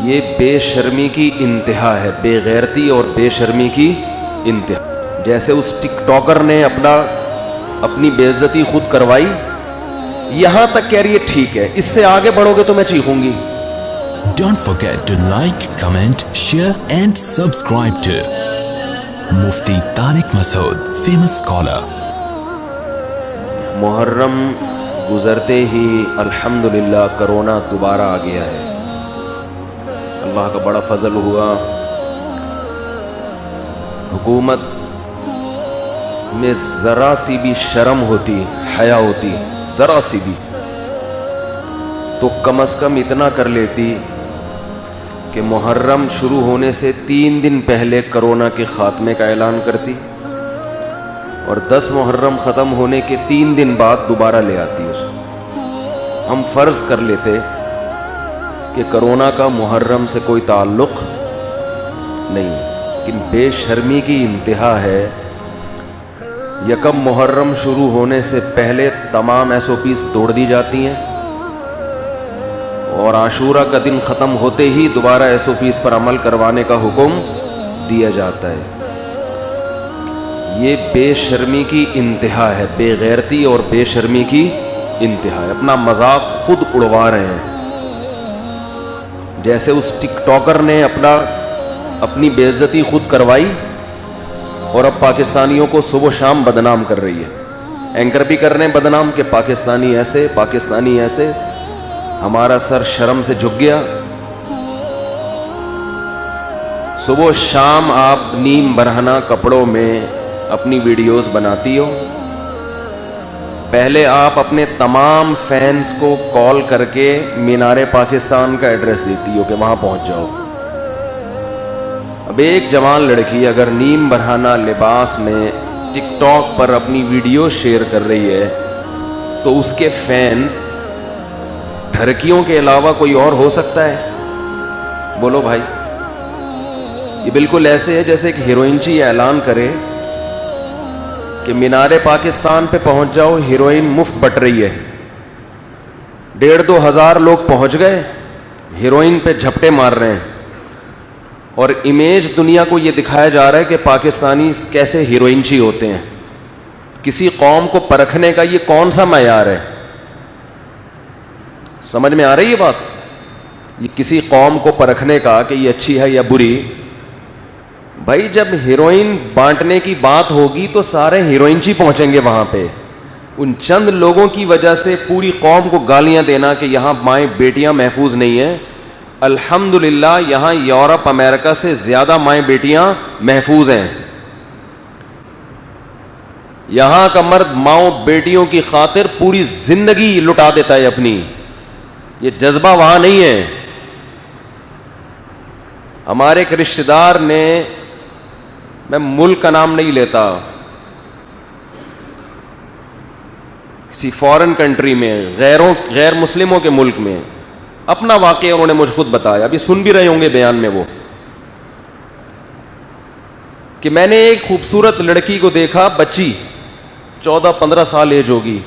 یہ بے شرمی کی انتہا ہے، بے غیرتی اور بے شرمی کی انتہا. جیسے اس ٹک ٹاکر نے اپنی بے عزتی خود کروائی، یہاں تک کہہ رہی ہے ٹھیک ہے، اس سے آگے بڑھو گے تو میں چیخوں گی. Don't forget to like, comment, share and subscribe to Mufti Tariq Masood, famous scholar. محرم گزرتے ہی الحمدللہ کرونا دوبارہ آ گیا ہے. اللہ کا بڑا فضل ہوا، حکومت میں ذرا سی بھی شرم ہوتی، حیا ہوتی، ذرا سی بھی، تو کم از کم اتنا کر لیتی کہ محرم شروع ہونے سے 3 دن پہلے کرونا کے خاتمے کا اعلان کرتی، اور 10 محرم ختم ہونے کے 3 دن بعد دوبارہ لے آتی اس کو. ہم فرض کر لیتے کہ کرونا کا محرم سے کوئی تعلق نہیں، لیکن بے شرمی کی انتہا ہے. یکم محرم شروع ہونے سے پہلے تمام SOPs توڑ دی جاتی ہیں، اور عاشورہ کا دن ختم ہوتے ہی دوبارہ SOPs پر عمل کروانے کا حکم دیا جاتا ہے. یہ بے شرمی کی انتہا ہے، بے غیرتی اور بے شرمی کی انتہا ہے. اپنا مذاق خود اڑوا رہے ہیں. جیسے اس ٹک ٹاکر نے اپنی بے عزتی خود کروائی، اور اب پاکستانیوں کو صبح و شام بدنام کر رہی ہے. اینکر بھی کر رہے ہیں بدنام کہ پاکستانی ایسے، پاکستانی ایسے. ہمارا سر شرم سے جھک گیا. صبح و شام آپ نیم برہنہ کپڑوں میں اپنی ویڈیوز بناتی ہو. پہلے آپ اپنے تمام فینس کو کال کر کے مینار پاکستان کا ایڈریس دیتی ہو کہ وہاں پہنچ جاؤ. اب ایک جوان لڑکی اگر نیم برہنہ لباس میں ٹک ٹاک پر اپنی ویڈیو شیئر کر رہی ہے تو اس کے فینس ٹھرکیوں کے علاوہ کوئی اور ہو سکتا ہے؟ بولو بھائی. یہ بالکل ایسے ہے جیسے ایک ہیروئنچی اعلان کرے کہ مینار پاکستان پہ پہنچ جاؤ، ہیروئن مفت بٹ رہی ہے. 1,500-2 ہزار لوگ پہنچ گئے، ہیروئن پہ جھپٹے مار رہے ہیں، اور امیج دنیا کو یہ دکھایا جا رہا ہے کہ پاکستانی کیسے ہیروئنچی ہوتے ہیں. کسی قوم کو پرکھنے کا یہ کون سا معیار ہے؟ سمجھ میں آ رہی ہے بات؟ یہ کسی قوم کو پرکھنے کا کہ یہ اچھی ہے یا بری. بھائی جب ہیروئن بانٹنے کی بات ہوگی تو سارے ہیروئنچی پہنچیں گے وہاں پہ. ان چند لوگوں کی وجہ سے پوری قوم کو گالیاں دینا کہ یہاں مائیں بیٹیاں محفوظ نہیں ہیں. الحمدللہ یہاں یورپ امریکہ سے زیادہ مائیں بیٹیاں محفوظ ہیں. یہاں کا مرد ماؤں بیٹیوں کی خاطر پوری زندگی لٹا دیتا ہے اپنی. یہ جذبہ وہاں نہیں ہے. ہمارے ایک رشتہ دار نے، میں ملک کا نام نہیں لیتا، کسی فورن کنٹری میں، غیر مسلموں کے ملک میں اپنا واقعہ انہوں نے مجھ خود بتایا. ابھی سن بھی رہے ہوں گے بیان میں وہ، کہ میں نے ایک خوبصورت لڑکی کو دیکھا، بچی 14-15 سال ایج ہوگی،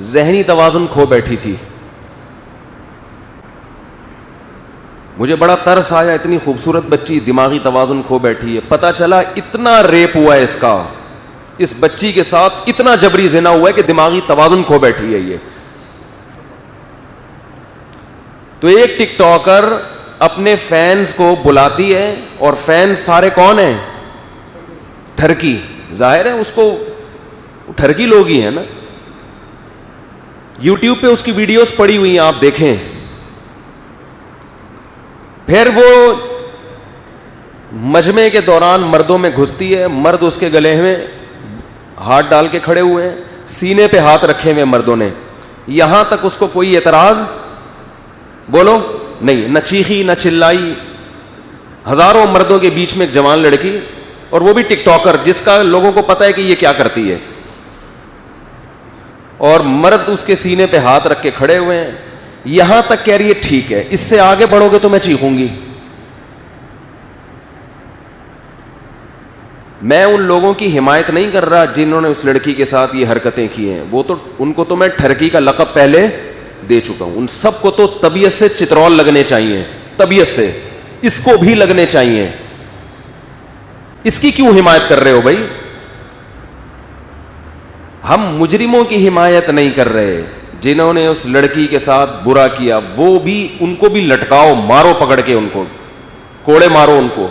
ذہنی توازن کھو بیٹھی تھی. مجھے بڑا ترس آیا، اتنی خوبصورت بچی دماغی توازن کھو بیٹھی ہے. پتہ چلا اتنا ریپ ہوا ہے اس کا، اس بچی کے ساتھ اتنا جبری زنا ہوا ہے کہ دماغی توازن کھو بیٹھی ہے یہ. تو ایک ٹک ٹاکر اپنے فینس کو بلاتی ہے، اور فینس سارے کون ہیں؟ ٹھرکی. ظاہر ہے اس کو ٹھرکی لوگ ہی ہیں نا. یوٹیوب پہ اس کی ویڈیوز پڑی ہوئی ہیں، آپ دیکھیں. پھر وہ مجمع کے دوران مردوں میں گھستی ہے، مرد اس کے گلے میں ہاتھ ڈال کے کھڑے ہوئے ہیں، سینے پہ ہاتھ رکھے ہوئے مردوں نے. یہاں تک اس کو کوئی اعتراض بولو نہیں، نہ چیخی نہ چلائی. ہزاروں مردوں کے بیچ میں ایک جوان لڑکی، اور وہ بھی ٹک ٹاکر جس کا لوگوں کو پتہ ہے کہ یہ کیا کرتی ہے، اور مرد اس کے سینے پہ ہاتھ رکھ کے کھڑے ہوئے ہیں. یہاں تک کہہ رہی ہے ٹھیک ہے، اس سے آگے بڑھو گے تو میں چیخوں گی. میں ان لوگوں کی حمایت نہیں کر رہا جنہوں نے اس لڑکی کے ساتھ یہ حرکتیں کی ہیں. وہ تو ان کو تو میں ٹھرکی کا لقب پہلے دے چکا ہوں. ان سب کو تو طبیعت سے چترول لگنے چاہیے، طبیعت سے. اس کو بھی لگنے چاہیے. اس کی کیوں حمایت کر رہے ہو بھائی؟ ہم مجرموں کی حمایت نہیں کر رہے. جنہوں نے اس لڑکی کے ساتھ برا کیا وہ بھی, ان کو بھی لٹکاؤ, مارو پکڑ کے, ان کو کوڑے مارو, ان کو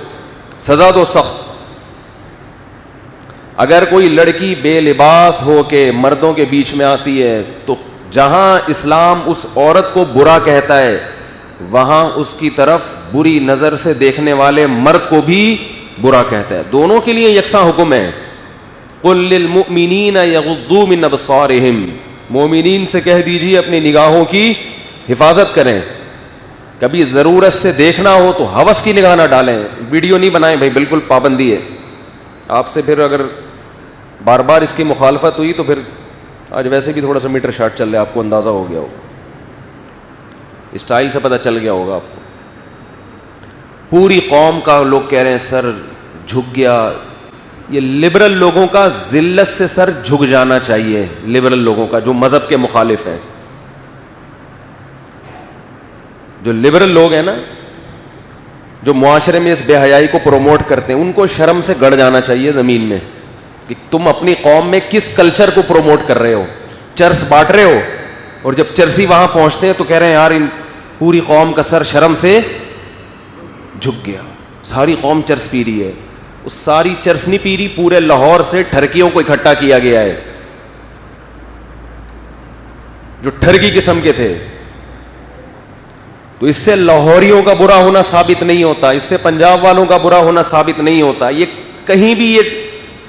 سزا دو سخت. اگر کوئی لڑکی بے لباس ہو کے مردوں کے بیچ میں آتی ہے تو جہاں اسلام اس عورت کو برا کہتا ہے وہاں اس کی طرف بری نظر سے دیکھنے والے مرد کو بھی برا کہتا ہے. دونوں کے لیے یکساں حکم ہے. قل للمؤمنین یغضوا من ابصارہم, مومنین سے کہہ دیجیے اپنی نگاہوں کی حفاظت کریں. کبھی ضرورت سے دیکھنا ہو تو ہوس کی نگاہ نہ ڈالیں. ویڈیو نہیں بنائیں بھائی, بالکل پابندی ہے. آپ سے پھر اگر بار بار اس کی مخالفت ہوئی تو پھر آج ویسے بھی تھوڑا سا میٹر شارٹ چل رہا ہے, آپ کو اندازہ ہو گیا ہوگا, اسٹائل سے پتہ چل گیا ہوگا آپ کو. پوری قوم کا لوگ کہہ رہے ہیں سر جھک گیا. یہ لبرل لوگوں کا ذلت سے سر جھک جانا چاہیے, لبرل لوگوں کا جو مذہب کے مخالف ہیں. جو لبرل لوگ ہیں نا, جو معاشرے میں اس بے حیائی کو پروموٹ کرتے ہیں, ان کو شرم سے گڑ جانا چاہیے زمین میں کہ تم اپنی قوم میں کس کلچر کو پروموٹ کر رہے ہو. چرس بانٹ رہے ہو, اور جب چرسی وہاں پہنچتے ہیں تو کہہ رہے ہیں یار ان پوری قوم کا سر شرم سے جھک گیا. ساری قوم چرس پی رہی ہے. اس ساری چرس نہیں پی رہی, پورے لاہور سے ٹھرکیوں کو اکٹھا کیا گیا ہے جو ٹھرکی قسم کے تھے. تو اس سے لاہوریوں کا برا ہونا ثابت نہیں ہوتا, اس سے پنجاب والوں کا برا ہونا ثابت نہیں ہوتا. یہ کہیں بھی یہ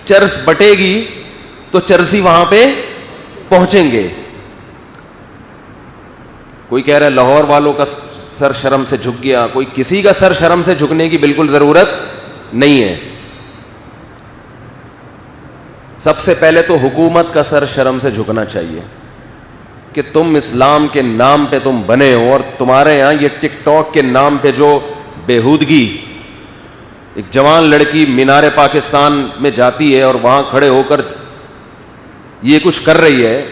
چرس بٹے گی تو چرسی وہاں پہ پہنچیں گے. کوئی کہہ رہا ہے لاہور والوں کا سر شرم سے جھک گیا, کوئی کسی کا سر شرم سے جھکنے کی بالکل ضرورت نہیں ہے. سب سے پہلے تو حکومت کا سر شرم سے جھکنا چاہیے کہ تم اسلام کے نام پہ تم بنے ہو, اور تمہارے یہاں یہ ٹک ٹاک کے نام پہ جو بےہودگی, ایک جوان لڑکی مینار پاکستان میں جاتی ہے اور وہاں کھڑے ہو کر یہ کچھ کر رہی ہے,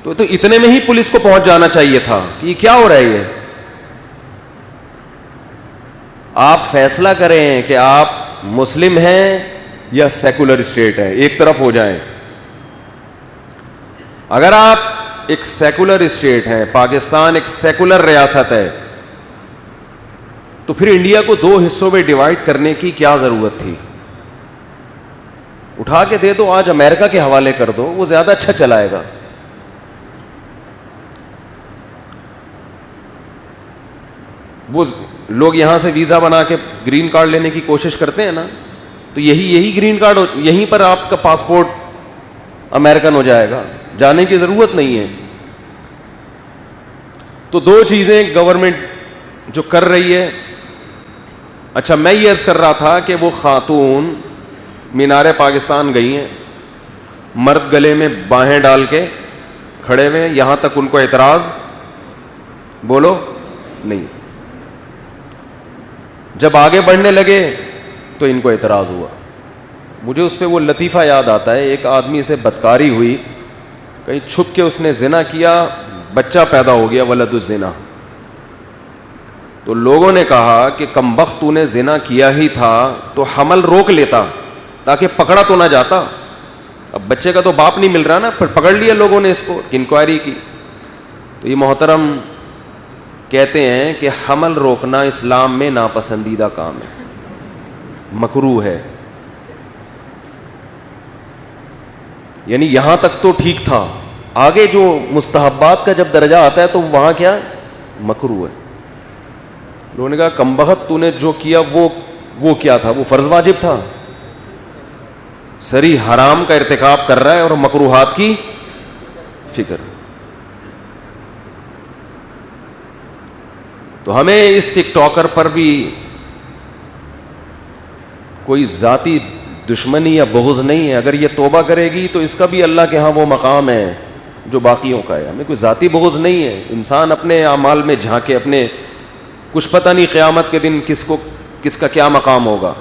تو اتنے میں ہی پولیس کو پہنچ جانا چاہیے تھا کہ یہ کیا ہو رہا ہے. یہ آپ فیصلہ کریں کہ آپ مسلم ہیں یا سیکولر اسٹیٹ ہے, ایک طرف ہو جائیں. اگر آپ ایک سیکولر اسٹیٹ ہے, پاکستان ایک سیکولر ریاست ہے, تو پھر انڈیا کو دو حصوں میں ڈیوائڈ کرنے کی کیا ضرورت تھی؟ اٹھا کے دے دو, آج امریکہ کے حوالے کر دو, وہ زیادہ اچھا چلائے گا. وہ لوگ یہاں سے ویزا بنا کے گرین کارڈ لینے کی کوشش کرتے ہیں نا, تو یہی گرین کارڈ یہیں پر آپ کا پاسپورٹ امریکن ہو جائے گا, جانے کی ضرورت نہیں ہے. تو دو چیزیں گورنمنٹ جو کر رہی ہے. اچھا, میں یہ عرض کر رہا تھا کہ وہ خاتون مینار پاکستان گئی ہیں, مرد گلے میں باہیں ڈال کے کھڑے ہوئے, یہاں تک ان کو اعتراض بولو نہیں. جب آگے بڑھنے لگے تو ان کو اعتراض ہوا. مجھے اس پہ وہ لطیفہ یاد آتا ہے, ایک آدمی سے بدکاری ہوئی, کہیں چھپ کے اس نے زنا کیا, بچہ پیدا ہو گیا, ولد الزنا. تو لوگوں نے کہا کہ کمبخت تو نے زنا کیا ہی تھا تو حمل روک لیتا تاکہ پکڑا تو نہ جاتا. اب بچے کا تو باپ نہیں مل رہا نا, پھر پکڑ لیا لوگوں نے اس کو, انکوائری کی. تو یہ محترم کہتے ہیں کہ حمل روکنا اسلام میں ناپسندیدہ کام ہے, مکروہ ہے. یعنی یہاں تک تو ٹھیک تھا, آگے جو مستحبات کا جب درجہ آتا ہے تو وہاں کیا مکروہ ہے. لوگوں نے کہا کمبخت تو نے جو کیا وہ کیا تھا, وہ فرض واجب تھا, سری حرام کا ارتکاب کر رہا ہے اور مکروہات کی فکر. تو ہمیں اس ٹک ٹاکر پر بھی کوئی ذاتی دشمنی یا بغض نہیں ہے. اگر یہ توبہ کرے گی تو اس کا بھی اللہ کے ہاں وہ مقام ہے جو باقیوں کا ہے. ہمیں کوئی ذاتی بغض نہیں ہے. انسان اپنے اعمال میں جھانکے, اپنے کچھ پتہ نہیں قیامت کے دن کس کا کیا مقام ہوگا.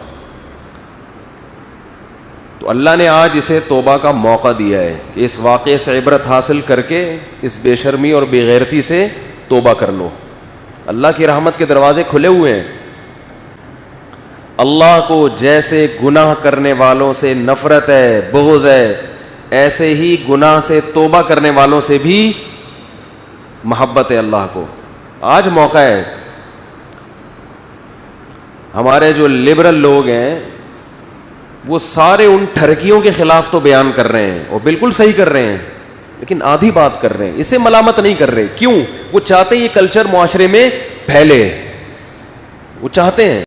تو اللہ نے آج اسے توبہ کا موقع دیا ہے کہ اس واقعے سے عبرت حاصل کر کے اس بے شرمی اور بے غیرتی سے توبہ کر لو. اللہ کی رحمت کے دروازے کھلے ہوئے ہیں. اللہ کو جیسے گناہ کرنے والوں سے نفرت ہے، بغض ہے، ایسے ہی گناہ سے توبہ کرنے والوں سے بھی محبت ہے اللہ کو. آج موقع ہے. ہمارے جو لبرل لوگ ہیں وہ سارے ان ٹھرکیوں کے خلاف تو بیان کر رہے ہیں اور بالکل صحیح کر رہے ہیں، لیکن آدھی بات کر رہے ہیں، اسے ملامت نہیں کر رہے. کیوں؟ وہ چاہتے ہیں یہ کلچر معاشرے میں پھیلے، وہ چاہتے ہیں.